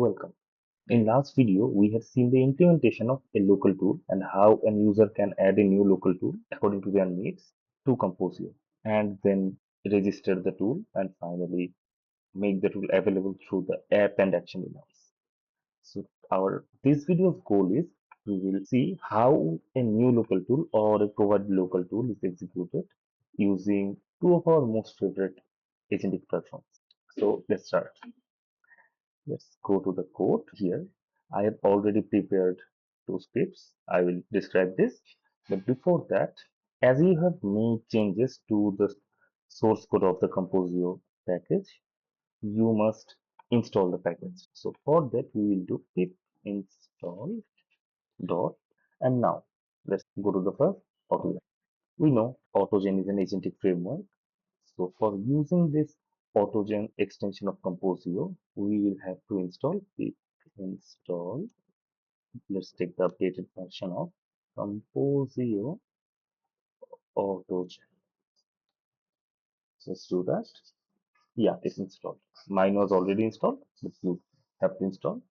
welcome. In last video, we have seen the implementation of a local tool and how a user can add a new local tool according to their needs to Composio and then register the tool and finally make the tool available through the app and action emails. So our this video's goal is we will see how a new local tool or a provided local tool is executed using two of our most favorite agentic platforms. So let's start. Let's go to the code here. I have already prepared two scripts. I will describe this. But before that, as you have made changes to the source code of the Composio package, you must install the package. So for that, we will do pip install dot. And now let's go to the first AutoGen. We know AutoGen is an agentic framework. So for using this AutoGen extension of Composio, we will have to install pip install. Let's take the updated version of Composio AutoGen. Let's do that. Yeah, it's installed. Mine was already installed, but you have to install.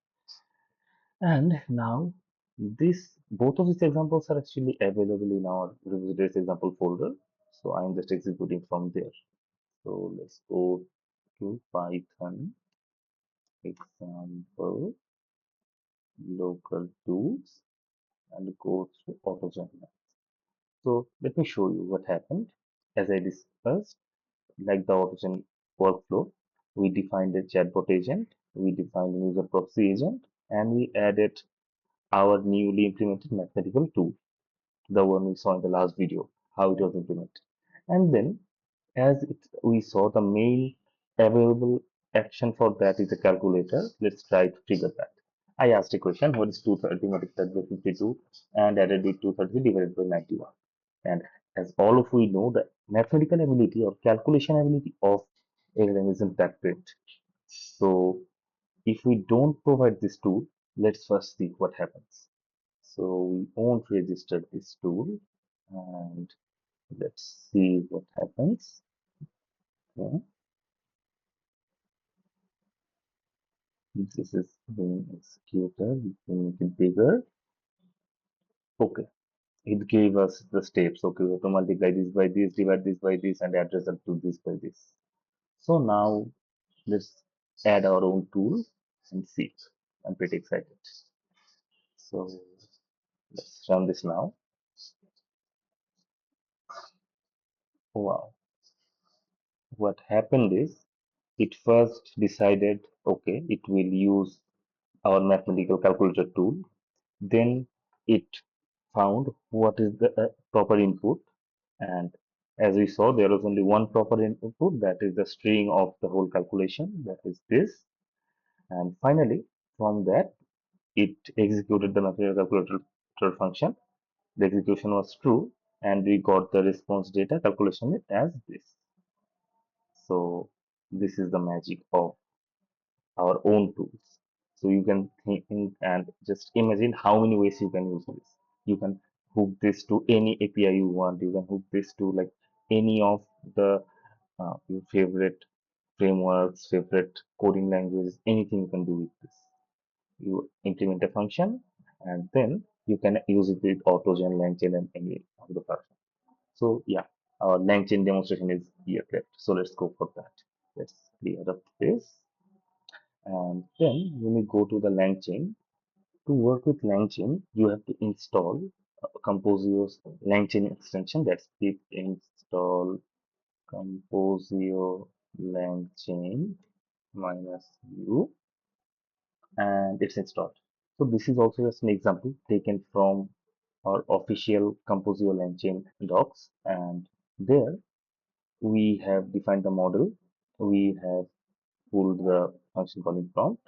And now this both of these examples are actually available in our repositories example folder. So I'm just executing from there. So let's go to Python example local tools and go to AutoGen. So let me show you what happened. As I discussed, like the AutoGen workflow, we defined a chatbot agent, we defined a user proxy agent, and we added our newly implemented mathematical tool, the one we saw in the last video, how it was implemented. And then, we saw the main available action for that is a calculator. Let's try to figure that. I asked a question, what is 230 multiplied by 52 and added with 230 divided by 91. And as all of we know, the mathematical ability or calculation ability of LLM isn't that great. So if we don't provide this tool, let's first see what happens. So we won't register this tool and let's see what happens. Okay. This is being executed. We can make it bigger. Okay. It gave us the steps. Okay, we have to multiply this by this, divide this by this, and add result to this by this. So now let's add our own tool and see. I'm pretty excited. So let's run this now. Wow. What happened is it first decided, okay, it will use our mathematical calculator tool. Then it found what is the proper input. And as we saw, there was only one proper input, that is the string of the whole calculation, that is this. And finally, from that, it executed the mathematical calculator function. The execution was true, and we got the response data calculation as this. So this is the magic of our own tools. So you can think and just imagine how many ways you can use this. You can hook this to any API you want. You can hook this to like any of the your favorite frameworks, favorite coding languages, anything you can do with this. You implement a function and then you can use it with AutoGen, LangChain, and any of the platform. So yeah, our LangChain demonstration is here left. So let's go for that. Let's clear up this. And then when you go to the LangChain, to work with LangChain, you have to install Composio's LangChain extension. That's pip install Composio LangChain -u, and it's installed. So this is also just an example taken from our official Composio LangChain docs, and there we have defined the model. We have pulled the function calling prompt,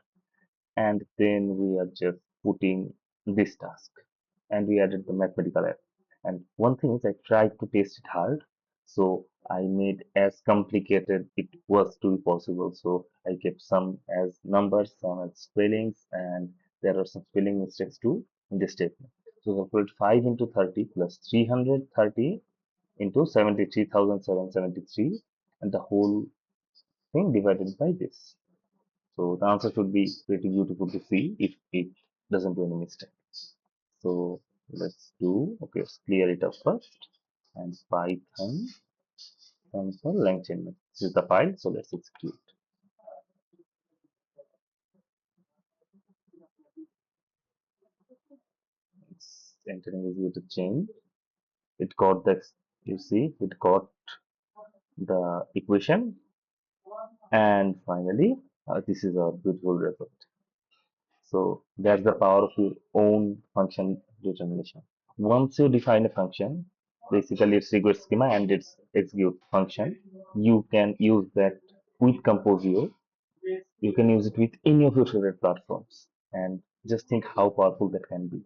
and then we are just putting this task, and we added the mathematical app. And one thing is I tried to test it hard, so I made as complicated it was to be possible. So I kept some as numbers, some as spellings, and there are some spelling mistakes too in this statement. So calculate 5 into 30 plus 330 into 73,773, and the whole thing divided by this. So the answer should be pretty beautiful to see if it doesn't do any mistake. So okay, let's clear it up first. And Python for LangChain. This is the file, so let's execute. It's entering executed chain. It got the, you see, it got the equation, and finally, this is a beautiful result. So that's the power of your own function determination. Once you define a function, basically it's request schema and its execute function, you can use that with Composio. You can use it with any of your favorite platforms, and just think how powerful that can be.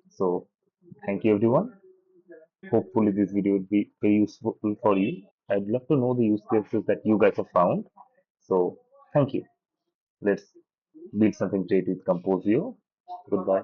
So thank you everyone. Hopefully this video will be very useful for you. I'd love to know the use cases that you guys have found. So thank you. Let's build something great with Composio. Goodbye.